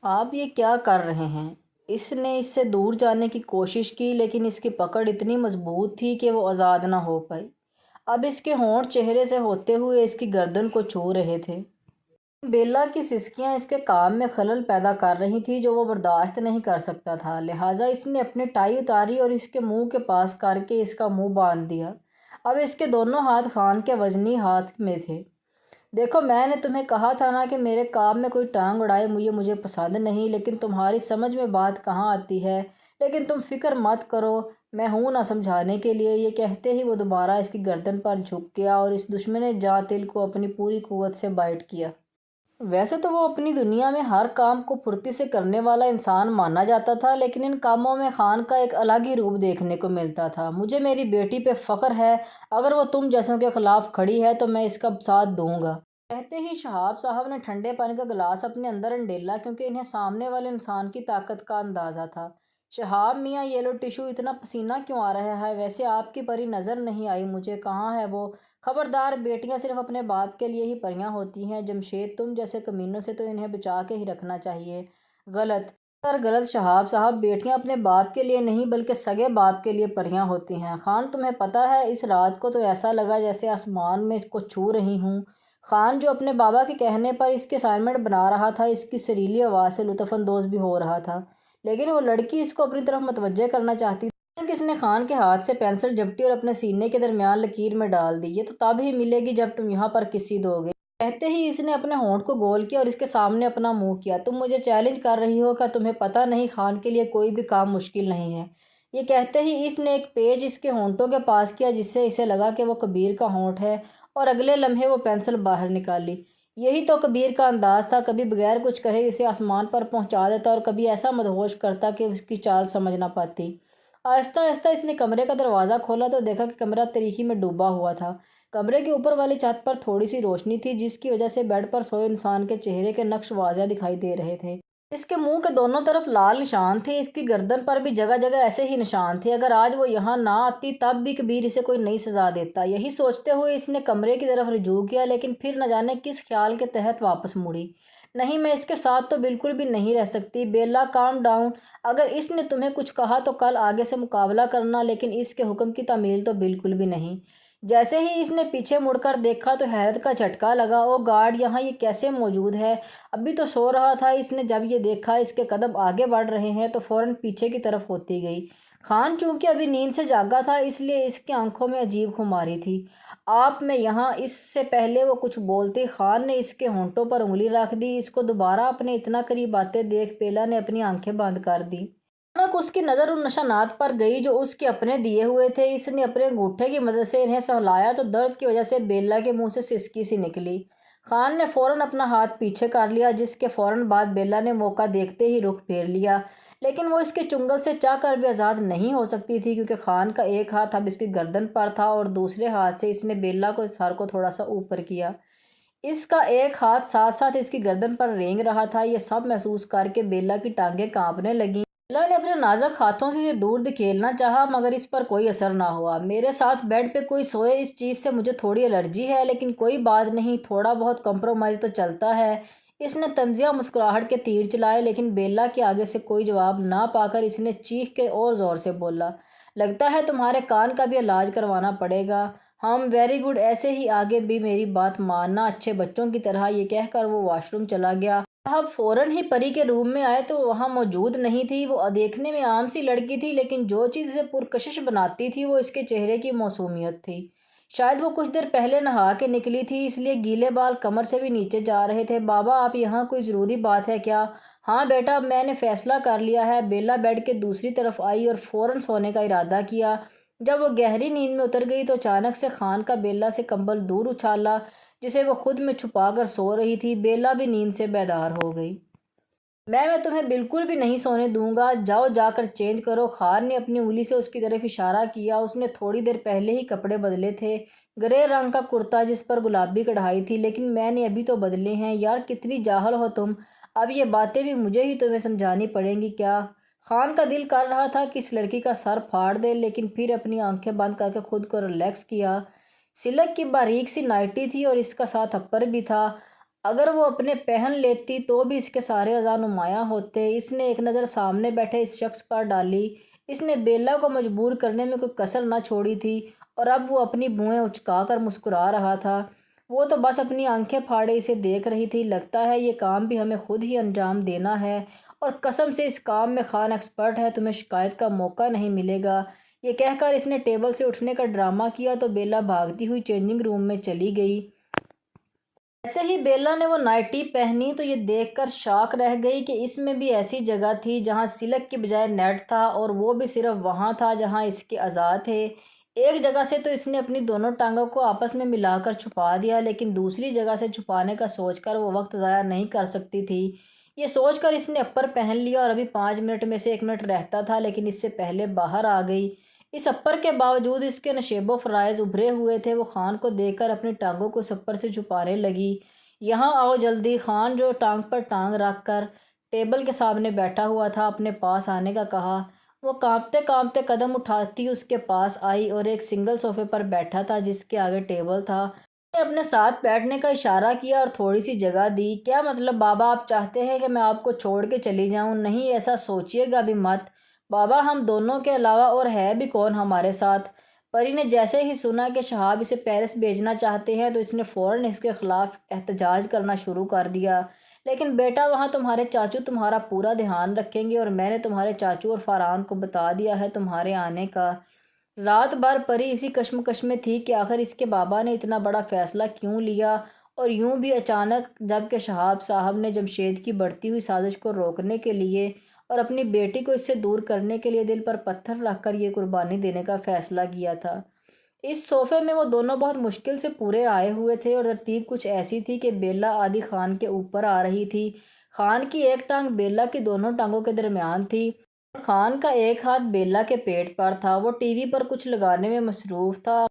آپ یہ کیا کر رہے ہیں؟ اس نے اس سے دور جانے کی کوشش کی لیکن اس کی پکڑ اتنی مضبوط تھی کہ وہ آزاد نہ ہو پائی۔ اب اس کے ہونٹ چہرے سے ہوتے ہوئے اس کی گردن کو چھو رہے تھے۔ بیلا کی سسکیاں اس کے کام میں خلل پیدا کر رہی تھی جو وہ برداشت نہیں کر سکتا تھا، لہٰذا اس نے اپنی ٹائی اتاری اور اس کے منہ کے پاس کر کے اس کا منہ باندھ دیا۔ اب اس کے دونوں ہاتھ خان کے وزنی ہاتھ میں تھے۔ دیکھو، میں نے تمہیں کہا تھا نا کہ میرے کام میں کوئی ٹانگ اڑائے مجھے پسند نہیں، لیکن تمہاری سمجھ میں بات کہاں آتی ہے۔ لیکن تم فکر مت کرو، میں ہوں نہ سمجھانے کے لیے۔ یہ کہتے ہی وہ دوبارہ اس کی گردن پر جھک گیا اور اس دشمن جاں تل کو اپنی پوری قوت سے بائٹ کیا۔ ویسے تو وہ اپنی دنیا میں ہر کام کو پھرتی سے کرنے والا انسان مانا جاتا تھا، لیکن ان کاموں میں خان کا ایک الگ ہی روپ دیکھنے کو ملتا تھا۔ مجھے میری بیٹی پہ فخر ہے، اگر وہ تم جیسوں کے خلاف کھڑی ہے تو میں اس کا ساتھ دوں گا۔ کہتے ہی شہاب صاحب نے ٹھنڈے پانی کا گلاس اپنے اندر انڈیلا، کیونکہ انہیں سامنے والے انسان کی طاقت کا اندازہ تھا۔ شہاب میاں، یہ لو ٹشو، اتنا پسینہ کیوں آ رہا ہے؟ ویسے آپ کی پری نظر نہیں آئی مجھے، کہاں ہے وہ؟ خبردار، بیٹیاں صرف اپنے باپ کے لیے ہی پریاں ہوتی ہیں۔ جمشید، تم جیسے کمینوں سے تو انہیں بچا کے ہی رکھنا چاہیے۔ غلط سر، غلط شہاب صاحب، بیٹیاں اپنے باپ کے لیے نہیں بلکہ سگے باپ کے لیے پریاں ہوتی ہیں۔ خان، تمہیں پتہ ہے اس رات کو تو ایسا لگا جیسے آسمان میں کو چھو رہی ہوں۔ خان، جو اپنے بابا کے کہنے پر اس کی اسائنمنٹ بنا رہا تھا، اس کی سریلی آواز سے لطف اندوز بھی ہو رہا تھا، لیکن وہ لڑکی اس کو اپنی طرف متوجہ کرنا چاہتی تھی کہ اس نے خان کے ہاتھ سے پینسل جھپٹی اور اپنے سینے کے درمیان لکیر میں ڈال دی۔ یہ تو تب ہی ملے گی جب تم یہاں پر کسی دو گے۔ کہتے ہی اس نے اپنے ہونٹ کو گول کیا اور اس کے سامنے اپنا منہ کیا۔ تم مجھے چیلنج کر رہی ہو؟ کیا تمہیں پتہ نہیں خان کے لیے کوئی بھی کام مشکل نہیں ہے؟ یہ کہتے ہی اس نے ایک پیچ اس کے ہونٹوں کے پاس کیا جس سے اسے لگا کہ وہ کبیر کا ہونٹ ہے، اور اگلے لمحے وہ پینسل باہر نکالی۔ یہی تو کبیر کا انداز تھا، کبھی بغیر کچھ کہے اسے آسمان پر پہنچا دیتا اور کبھی ایسا مدہوش کرتا کہ اس کی چال سمجھ نہ پاتی۔ آہستہ آہستہ اس نے کمرے کا دروازہ کھولا تو دیکھا کہ کمرہ تاریکی میں ڈوبا ہوا تھا۔ کمرے کے اوپر والی چھت پر تھوڑی سی روشنی تھی جس کی وجہ سے بیڈ پر سوئے انسان کے چہرے کے نقش واضح دکھائی دے رہے تھے۔ اس کے منہ کے دونوں طرف لال نشان تھے، اس کی گردن پر بھی جگہ جگہ ایسے ہی نشان تھے۔ اگر آج وہ یہاں نہ آتی تب بھی کبیر اسے کوئی نئی سزا دیتا۔ یہی سوچتے ہوئے اس نے کمرے کی طرف رجوع کیا، لیکن پھر نہ جانے کس خیال کے تحت واپس مڑی۔ نہیں، میں اس کے ساتھ تو بالکل بھی نہیں رہ سکتی۔ بیلا، کام ڈاؤن۔ اگر اس نے تمہیں کچھ کہا تو کل آگے سے مقابلہ کرنا، لیکن اس کے حکم کی تعمیل تو بالکل بھی نہیں۔ جیسے ہی اس نے پیچھے مڑ کر دیکھا تو حیرت کا جھٹکا لگا۔ او گاڈ، یہاں یہ کیسے موجود ہے؟ ابھی تو سو رہا تھا۔ اس نے جب یہ دیکھا اس کے قدم آگے بڑھ رہے ہیں تو فوراً پیچھے کی طرف ہوتی گئی۔ خان چونکہ ابھی نیند سے جاگا تھا اس لیے اس کی آنکھوں میں عجیب خماری تھی۔ آپ، میں یہاں۔ اس سے پہلے وہ کچھ بولتی خان نے اس کے ہونٹوں پر انگلی رکھ دی۔ اس کو دوبارہ اپنے اتنا قریب آتے دیکھ بیلا نے اپنی آنکھیں بند کر دیں۔ اچانک اس کی نظر ان نشانات پر گئی جو اس کے اپنے دیے ہوئے تھے۔ اس نے اپنے انگوٹھے کی مدد سے انہیں سہلایا تو درد کی وجہ سے بیلا کے منہ سے سسکی سی نکلی۔ خان نے فوراً اپنا ہاتھ پیچھے کر لیا، جس کے فوراً بعد بیلا نے موقع دیکھتے ہی رخ پھیر لیا، لیکن وہ اس کے چنگل سے چاہ کر بھی آزاد نہیں ہو سکتی تھی کیونکہ خان کا ایک ہاتھ اب اس کی گردن پر تھا اور دوسرے ہاتھ سے اس نے بیلا کو سر کو تھوڑا سا اوپر کیا۔ اس کا ایک ہاتھ ساتھ ساتھ اس کی گردن پر رینگ رہا تھا۔ یہ سب محسوس کر کے بیلا کی ٹانگیں کانپنے لگیں۔ بیلا نے اپنے نازک ہاتھوں سے دور دھکیلنا چاہا مگر اس پر کوئی اثر نہ ہوا۔ میرے ساتھ بیڈ پہ کوئی سوئے، اس چیز سے مجھے تھوڑی الرجی ہے، لیکن کوئی بات نہیں، تھوڑا بہت کمپرومائز تو چلتا ہے۔ اس نے طنزیہ مسکراہٹ کے تیر چلائے، لیکن بیلا کے آگے سے کوئی جواب نہ پا کر اس نے چیخ کے اور زور سے بولا، لگتا ہے تمہارے کان کا بھی علاج کروانا پڑے گا۔ ویری گڈ، ایسے ہی آگے بھی میری بات ماننا اچھے بچوں کی طرح۔ یہ کہہ کر وہ واش روم چلا گیا۔ صاحب فوراً ہی پری کے روم میں آئے تو وہ وہاں موجود نہیں تھی۔ وہ دیکھنے میں عام سی لڑکی تھی، لیکن جو چیز اسے پرکشش بناتی تھی وہ اس کے چہرے کی موسومیت تھی۔ شاید وہ کچھ دیر پہلے نہا کے نکلی تھی، اس لیے گیلے بال کمر سے بھی نیچے جا رہے تھے۔ بابا، آپ یہاں، کوئی ضروری بات ہے کیا؟ ہاں بیٹا، میں نے فیصلہ کر لیا ہے۔ بیلا بیڈ کے دوسری طرف آئی اور فوراً سونے کا ارادہ کیا۔ جب وہ گہری نیند میں اتر گئی تو اچانک سے خان کا بیلا سے کمبل دور اچھالا جسے وہ خود میں چھپا کر سو رہی تھی۔ بیلا بھی نیند سے بیدار ہو گئی۔ میں تمہیں بالکل بھی نہیں سونے دوں گا، جاؤ جا کر چینج کرو۔ خان نے اپنی انگلی سے اس کی طرف اشارہ کیا۔ اس نے تھوڑی دیر پہلے ہی کپڑے بدلے تھے، گرے رنگ کا کرتا جس پر گلابی کڑھائی تھی، لیکن میں نے ابھی تو بدلے ہیں۔ یار کتنی جاہل ہو تم، اب یہ باتیں بھی مجھے ہی تمہیں سمجھانی پڑیں گی کیا؟ خان کا دل کر رہا تھا کہ اس لڑکی کا سر پھاڑ دے، لیکن پھر اپنی آنکھیں بند کر کے خود کو ریلیکس کیا۔ سلک کی باریک سی نائٹی تھی اور اس کا ساتھ اپر بھی تھا۔ اگر وہ اپنے پہن لیتی تو بھی اس کے سارے اعضاء نمایاں ہوتے۔ اس نے ایک نظر سامنے بیٹھے اس شخص پر ڈالی۔ اس نے بیلا کو مجبور کرنے میں کوئی کسر نہ چھوڑی تھی اور اب وہ اپنی بوئیں اچکا کر مسکرا رہا تھا۔ وہ تو بس اپنی آنکھیں پھاڑے اسے دیکھ رہی تھی۔ لگتا ہے یہ کام بھی ہمیں خود ہی انجام دینا ہے، اور قسم سے اس کام میں خان ایکسپرٹ ہے، تمہیں شکایت کا موقع نہیں ملے گا۔ یہ کہہ کر اس نے ٹیبل سے اٹھنے کا ڈرامہ کیا تو بیلا بھاگتی ہوئی چینجنگ روم میں چلی گئی۔ جیسے ہی بیلا نے وہ نائٹی پہنی تو یہ دیکھ کر شاک رہ گئی کہ اس میں بھی ایسی جگہ تھی جہاں سلک کی بجائے نیٹ تھا، اور وہ بھی صرف وہاں تھا جہاں اس کے اعضاء تھے۔ ایک جگہ سے تو اس نے اپنی دونوں ٹانگوں کو آپس میں ملا کر چھپا دیا، لیکن دوسری جگہ سے چھپانے کا سوچ کر وہ وقت ضائع نہیں کر سکتی تھی۔ یہ سوچ کر اس نے اپر پہن لیا اور ابھی 5 منٹ میں سے 1 منٹ رہتا تھا، لیکن اس سے پہلے باہر آ گئی۔ اس اپر کے باوجود اس کے نشیب و فرائض ابھرے ہوئے تھے۔ وہ خان کو دیکھ کر اپنی ٹانگوں کو اس اپر سے چھپانے لگی۔ یہاں آؤ جلدی، خان جو ٹانگ پر ٹانگ رکھ کر ٹیبل کے سامنے بیٹھا ہوا تھا اپنے پاس آنے کا کہا۔ وہ کانپتے کانپتے قدم اٹھاتی اس کے پاس آئی اور ایک سنگل صوفے پر بیٹھا تھا جس کے آگے ٹیبل تھا۔ اس نے اپنے ساتھ بیٹھنے کا اشارہ کیا اور تھوڑی سی جگہ دی۔ کیا مطلب بابا، آپ چاہتے ہیں کہ میں آپ کو چھوڑ کے چلی جاؤں؟ نہیں، ایسا سوچیے گا بھی مت بابا، ہم دونوں کے علاوہ اور ہے بھی کون ہمارے ساتھ؟ پری نے جیسے ہی سنا کہ شہاب اسے پیرس بھیجنا چاہتے ہیں تو اس نے فوراً اس کے خلاف احتجاج کرنا شروع کر دیا۔ لیکن بیٹا، وہاں تمہارے چاچو تمہارا پورا دھیان رکھیں گے، اور میں نے تمہارے چاچو اور فاران کو بتا دیا ہے تمہارے آنے کا۔ رات بھر پری اسی کشمکش میں تھی کہ آخر اس کے بابا نے اتنا بڑا فیصلہ کیوں لیا، اور یوں بھی اچانک، جب کہ شہاب صاحب نے جمشید کی بڑھتی ہوئی سازش کو روکنے کے لیے اور اپنی بیٹی کو اس سے دور کرنے کے لیے دل پر پتھر رکھ کر یہ قربانی دینے کا فیصلہ کیا تھا۔ اس صوفے میں وہ دونوں بہت مشکل سے پورے آئے ہوئے تھے، اور ترتیب کچھ ایسی تھی کہ بیلا آدھی خان کے اوپر آ رہی تھی۔ خان کی ایک ٹانگ بیلا کی دونوں ٹانگوں کے درمیان تھی، اور خان کا ایک ہاتھ بیلا کے پیٹ پر تھا۔ وہ ٹی وی پر کچھ لگانے میں مصروف تھا۔